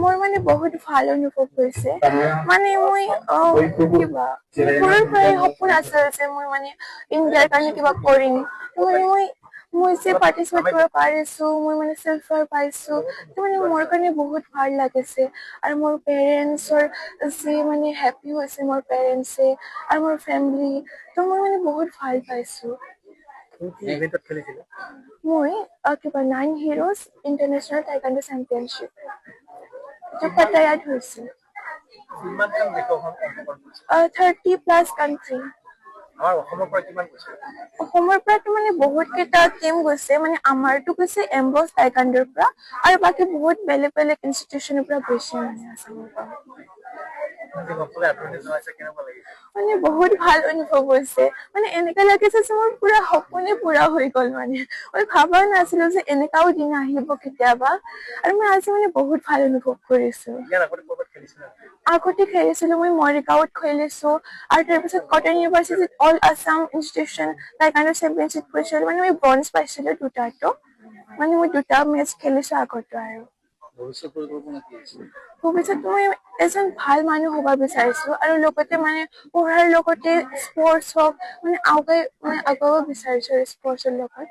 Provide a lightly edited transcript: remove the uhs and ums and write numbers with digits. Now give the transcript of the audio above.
মোৰ মানে বহুত ভাল অনুভৱ হৈছে মানে মই কিবা সৰুৰ পৰাই সপোন আছিল যে মই মানে ইণ্ডিয়াৰ কাৰণে কিবা কৰিম মানে মই যে পাৰ্টিচিপেট কৰিব পাৰিছো মই মানে চিলভাৰ পাইছো মানে মোৰ কাৰণে বহুত ভাল লাগিছে আৰু মোৰ পেৰেণ্টছৰ যে মানে হেপী হৈছে মোৰ পেৰেণ্টছে আৰু মোৰ ফেমিলি তো মই মানে বহুত ভাল পাইছো মই কিবা 9 Heroes ইণ্টাৰনেশ্যনেল টাইকাণ্ডো চেম্পিয়নশ্বিপ जो पटायात হৈছে 30+ কান্ট্ৰি অসমৰ পৰাতো মানে বহুত কেইটা টিম গৈছে মানে আমাৰতো গৈছে এম্বছ টাইকাণ্ডোৰ পৰা আৰু বাকী বহুত বেলেগ বেলেগ ইনষ্টিটিউচনৰ পৰা গৈছে মানে আসামৰ পৰা মানে বহুত ভাল অনুভৱ হৈছে মানে এনেকা লাগিছে যে মোৰ পুৰা সপোনে পুৰা হৈ গ'ল মানে মই ভাবা নাছিলো যে এনেকাও দিন আহিব কেতিয়াবা আৰু মই আজি মানে বহুত ভাল অনুভৱ কৰিছো আগতে খেলিছিলো মই মৰিগাঁৱত খেলিছো আৰু তাৰপিছত কটন ইউনিভাৰ্চিটিত all Assam institution taekwondo championship কৰিছিলো মানে মই ব্ৰঞ্জ পাইছিলো দুটাতো মানে মই দুটা মেচ খেলিছো আগতো আৰু ভৱিষ্যত মই এজন ভাল মানুহ হ'ব বিচাৰিছো আৰু লগতে মানে পঢ়াৰ লগতে স্পৰ্টছ হওক মানে আগুৱাব বিচাৰিছো স্পৰ্টছৰ লগত